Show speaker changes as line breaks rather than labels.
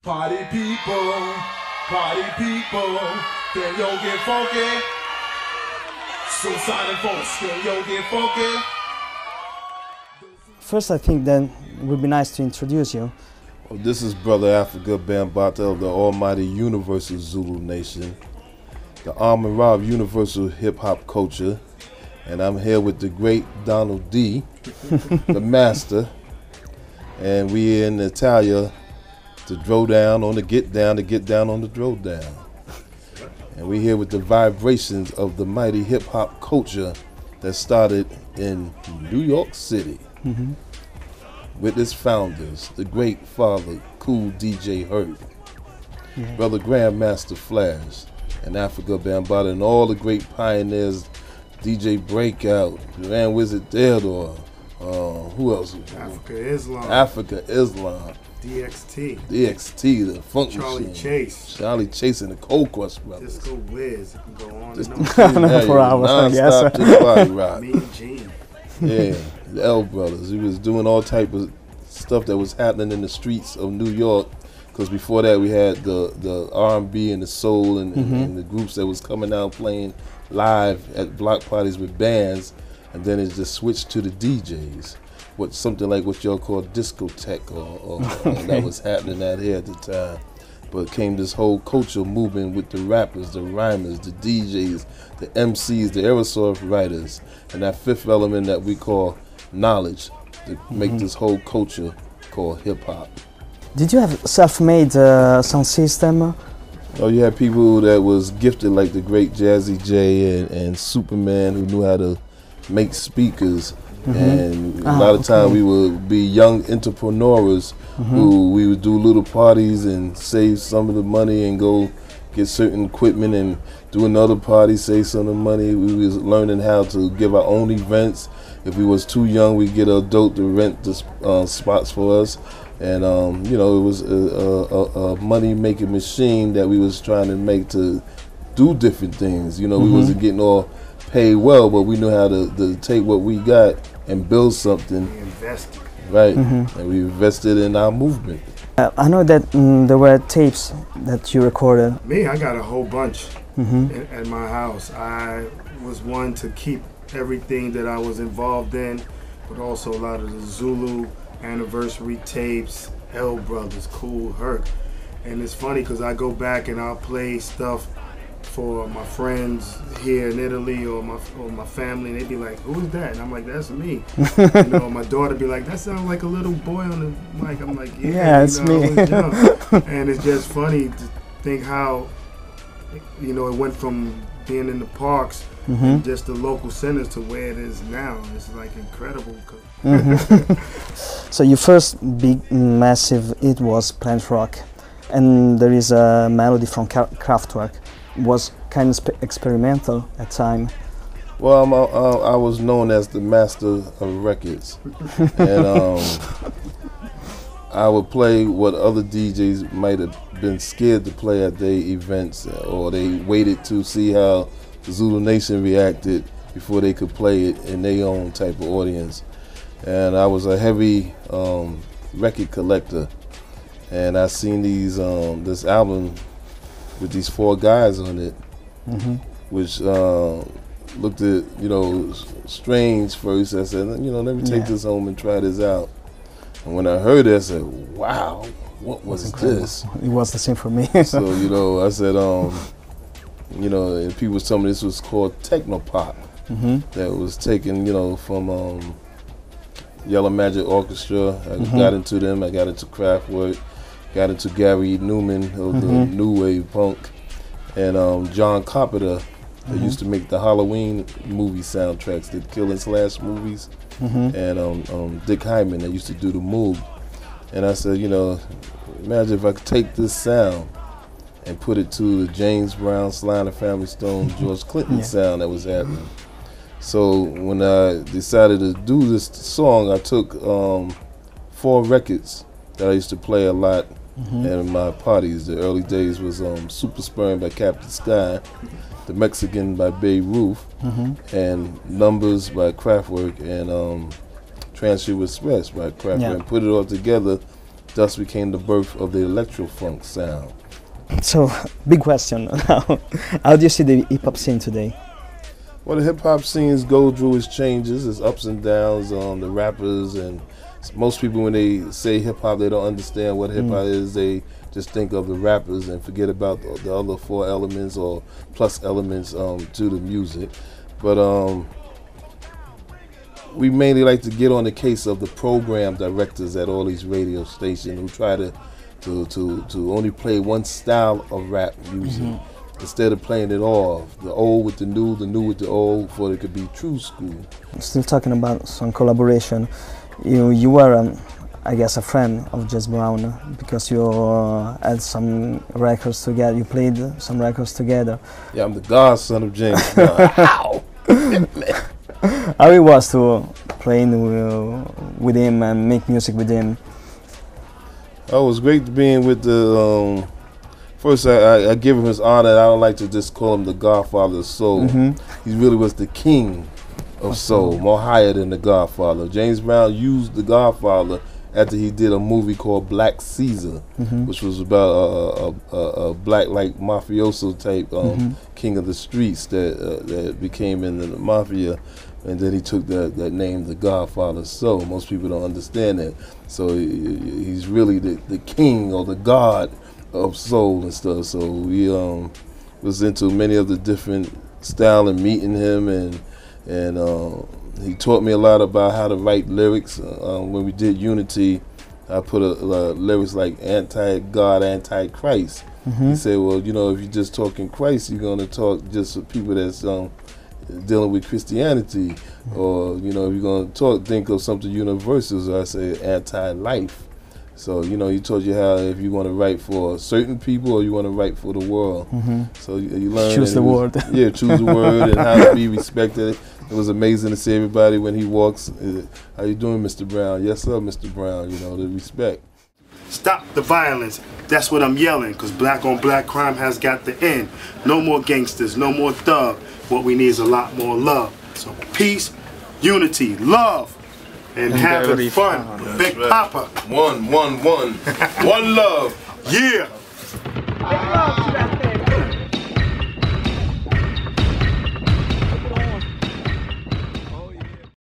Party people, can yo get funky? Suicide and folks, can yo get funky?
First, I think that it would be nice to introduce you.
Well, this is Brother Afrika Bambaataa of the Almighty Universal Zulu Nation, the Arm and Rob Universal Hip Hop Culture, and I'm here with the great Donald D, the master, and we in Italia to throw down on the get down, to get down on the throw down. And we here with the vibrations of the mighty hip hop culture that started in New York City. With its founders, the great father, Cool DJ Herb, Brother Grandmaster Flash, and Afrika Bambaataa, and all the great pioneers, DJ Breakout, Grand Wizard Theodore, who else? Afrika Islam. DXT, the Funk
Charlie
Machine.
Chase.
Charlie Chase and the Cold Crush Brothers.
Disco Wiz, it can go on
Just
and on.
For hours, I guess.
Non-stop just body rock.
Me and Gene.
Yeah, the L Brothers. He was doing all type of stuff that was happening in the streets of New York. Because before that, we had the R&B and the soul and the groups that was coming out playing live at block parties with bands, and then it just switched to the DJs. Something like what y'all call discotheque, or that was happening out here at the time. But came this whole culture movement with the rappers, the rhymers, the DJs, the MCs, the aerosol writers, and that fifth element that we call knowledge to make this whole culture called hip hop.
Did you have self-made sound system?
Oh, you had people that was gifted like the great Jazzy J and Superman, who knew how to make speakers. And a lot of time we would be young entrepreneurs who we would do little parties and save some of the money and go get certain equipment and do another party, save some of the money. We was learning how to give our own events. If we was too young, we'd get an adult to rent the spots for us. And you know, it was a money-making machine that we was trying to make to do different things. You know, we wasn't getting all paid well, but we knew how to take what we got and build something.
We invested.
Right, and we invested in our movement.
I know that there were tapes that you recorded.
Me, I got a whole bunch at my house. I was one to keep everything that I was involved in, but also a lot of the Zulu anniversary tapes, L Brothers, Cool Herc. And it's funny because I go back and I'll play stuff for my friends here in Italy or my family, and they'd be like, "Who's that?" And I'm like, "That's me." You know, my daughter be like, "That sounds like a little boy on the mic." I'm like, "Yeah,
it's me."
I was young. And it's just funny to think how, you know, it went from being in the parks and just the local centers to where it is now. It's like incredible.
So your first big massive hit was Planet Rock, and there is a melody from Kraftwerk. Was kind of experimental at time.
Well, I was known as the master of records, and I would play what other DJs might have been scared to play at their events, or they waited to see how the Zulu Nation reacted before they could play it in their own type of audience. And I was a heavy record collector, and I seen these this album with these four guys on it, which looked at, you know, strange first. I said, you know, let me take this home and try this out. And when I heard it, I said, wow, what was this?
It was the same for me.
So, you know, I said, you know, and people was telling me this was called techno pop. That was taken, you know, from Yellow Magic Orchestra. I got into them. I got into Kraftwerk. Got into Gary Newman of the New Wave Punk, and John Carpenter, that used to make the Halloween movie soundtracks, the Kill and Slash movies, and Dick Hyman, that used to do the Moog. And I said, you know, imagine if I could take this sound and put it to the James Brown, Sly and the Family Stone, George Clinton sound that was happening. So when I decided to do this song, I took 4 records that I used to play a lot in my parties. The early days was Super Sperm by Captain Sky, The Mexican by Babe Ruth, and Numbers by Kraftwerk, and Transfer Express by Kraftwerk, and put it all together thus became the birth of the electro-funk sound.
So, big question now. How do you see the hip-hop scene today?
Well, the hip-hop scenes go through its changes, its ups and downs on the rappers, and most people when they say hip-hop, they don't understand what hip-hop is. They just think of the rappers and forget about the other 4 elements or plus elements to the music. But we mainly like to get on the case of the program directors at all these radio stations who try to only play one style of rap music instead of playing it all, the old with the new with the old, for it could be true school.
Still talking about some collaboration. You were, I guess, a friend of James Brown because you had some records together. You played some records together.
Yeah, I'm the godson of James Brown. How?
How it was to play with him and make music with him?
Oh, it was great being with the. First, I give him his honor. I don't like to just call him the Godfather of Soul. He really was the king of soul, more higher than the Godfather. James Brown used the Godfather after he did a movie called Black Caesar, which was about a black like mafioso type king of the streets that became in the mafia, and then he took that name, the Godfather. So most people don't understand that. So he's really the king or the god of soul and stuff. So we was into many of the different style and meeting him, and he taught me a lot about how to write lyrics. When we did Unity, I put lyrics like anti-God, anti-Christ. He said, well, you know, if you're just talking Christ, you're going to talk just for people that's dealing with Christianity. Or, you know, if you're going to think of something universal, so I say anti-life. So, you know, he told you how if you want to write for certain people or you want to write for the world. So you learn.
Choose the word.
Yeah, choose the word and how to be respected. It was amazing to see everybody when he walks. How you doing, Mr. Brown? Yes, sir, Mr. Brown. You know, the respect.
Stop the violence. That's what I'm yelling, because black on black crime has got to end. No more gangsters, no more thug. What we need is a lot more love. So peace, unity, love, and having fun. Big Papa.
One love.
Yeah.